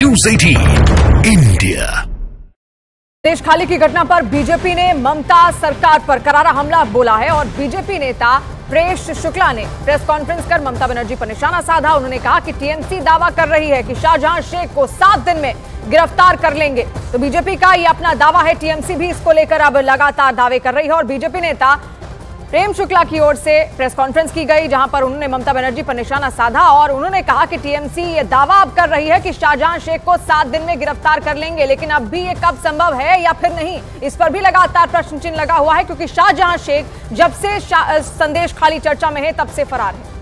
News 18 India. देश खाली की घटना पर बीजेपी ने ममता सरकार पर करारा हमला बोला है और बीजेपी नेता प्रेष शुक्ला ने प्रेस कॉन्फ्रेंस कर ममता बनर्जी पर निशाना साधा। उन्होंने कहा कि टीएमसी दावा कर रही है कि शाहजहां शेख को 7 दिन में गिरफ्तार कर लेंगे। तो बीजेपी का ये अपना दावा है, टीएमसी भी इसको लेकर अब लगातार दावे कर रही है। और बीजेपी नेता प्रेम शुक्ला की ओर से प्रेस कॉन्फ्रेंस की गई, जहां पर उन्होंने ममता बनर्जी पर निशाना साधा और उन्होंने कहा कि टीएमसी ये दावा अब कर रही है कि शाहजहां शेख को 7 दिन में गिरफ्तार कर लेंगे, लेकिन अब भी ये कब संभव है या फिर नहीं, इस पर भी लगातार प्रश्न चिन्ह लगा हुआ है, क्योंकि शाहजहां शेख जब से संदेश खाली चर्चा में है तब से फरार है।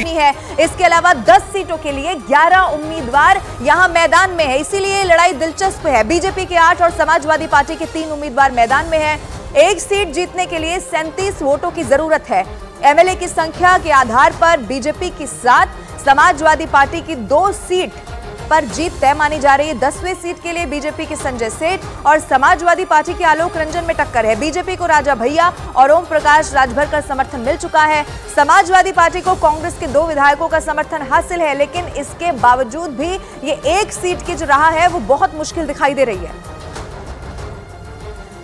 है। इसके अलावा 10 सीटों के लिए 11 उम्मीदवार यहां मैदान में है, इसीलिए लड़ाई दिलचस्प है। बीजेपी के 8 और समाजवादी पार्टी के 3 उम्मीदवार मैदान में हैं। एक सीट जीतने के लिए 37 वोटों की जरूरत है। एमएलए की संख्या के आधार पर बीजेपी की 7, समाजवादी पार्टी की 2 सीट पर जीत तय मानी जा रही है। 10वीं सीट के लिए बीजेपी के संजय सेठ और समाजवादी पार्टी के आलोक रंजन में टक्कर है। बीजेपी को राजा भैया और ओम प्रकाश राजभर का समर्थन मिल चुका है। समाजवादी पार्टी को कांग्रेस के 2 विधायकों का समर्थन हासिल है, लेकिन इसके बावजूद भी ये एक सीट की जो राह है वो बहुत मुश्किल दिखाई दे रही है।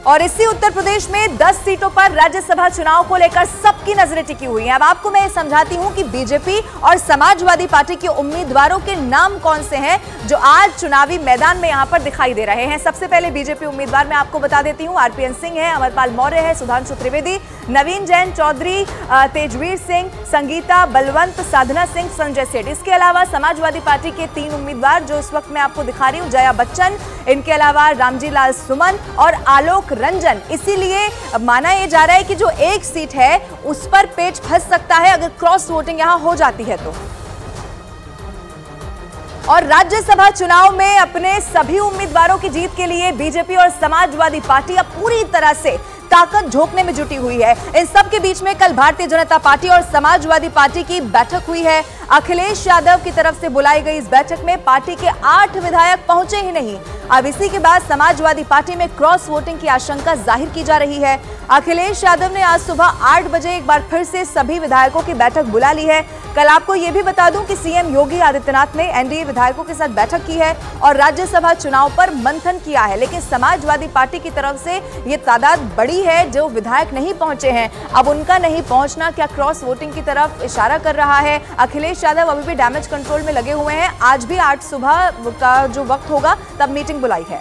और इसी उत्तर प्रदेश में 10 सीटों पर राज्यसभा चुनाव को लेकर सबकी नजरें टिकी हुई हैं। अब आपको मैं समझाती हूं कि बीजेपी और समाजवादी पार्टी के उम्मीदवारों के नाम कौन से हैं जो आज चुनावी मैदान में यहां पर दिखाई दे रहे हैं। सबसे पहले बीजेपी उम्मीदवार मैं आपको बता देती हूं, आरपीएन सिंह है, अमरपाल मौर्य है, सुधांशु त्रिवेदी, नवीन जैन चौधरी, तेजवीर सिंह, संगीता बलवंत, साधना सिंह, संजय सेठ। इसके अलावा समाजवादी पार्टी के 3 उम्मीदवार जो इस वक्त मैं आपको दिखा रही हूं, जया बच्चन, इनके अलावा रामजी लाल सुमन और आलोक रंजन। इसीलिए माना यह जा रहा है कि जो एक सीट है उस पर पेच फंस सकता है अगर क्रॉस वोटिंग यहां हो जाती है तो। और राज्यसभा चुनाव में अपने सभी उम्मीदवारों की जीत के लिए बीजेपी और समाजवादी पार्टी अब पूरी तरह से ताकत झोंकने में जुटी हुई है। इन सब के बीच में कल भारतीय जनता पार्टी और समाजवादी पार्टी की बैठक हुई है। अखिलेश यादव की तरफ से बुलाई गई इस बैठक में पार्टी के 8 विधायक पहुंचे ही नहीं। अब इसी के बाद समाजवादी पार्टी में क्रॉस वोटिंग की आशंका जाहिर की जा रही है। अखिलेश यादव ने आज सुबह 8 बजे एक बार फिर से सभी विधायकों की बैठक बुला ली है। कल आपको यह भी बता दूं कि सीएम योगी आदित्यनाथ ने एनडीए विधायकों के साथ बैठक की है और राज्यसभा चुनाव पर मंथन किया है, लेकिन समाजवादी पार्टी की तरफ से ये तादाद बड़ी है जो विधायक नहीं पहुंचे हैं। अब उनका नहीं पहुंचना क्या क्रॉस वोटिंग की तरफ इशारा कर रहा है? अखिलेश यादव अभी भी डैमेज कंट्रोल में लगे हुए हैं। आज भी 8 सुबह का जो वक्त होगा तब मीटिंग बुलाई है।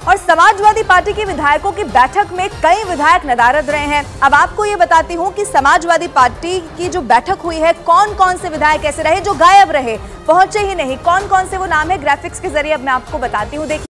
और समाजवादी पार्टी के विधायकों की बैठक में कई विधायक नदारद रहे हैं। अब आपको ये बताती हूं कि समाजवादी पार्टी की जो बैठक हुई है, कौन कौन से विधायक ऐसे रहे जो गायब रहे, पहुंचे ही नहीं, कौन कौन से वो नाम है, ग्राफिक्स के जरिए अब मैं आपको बताती हूं। देखिए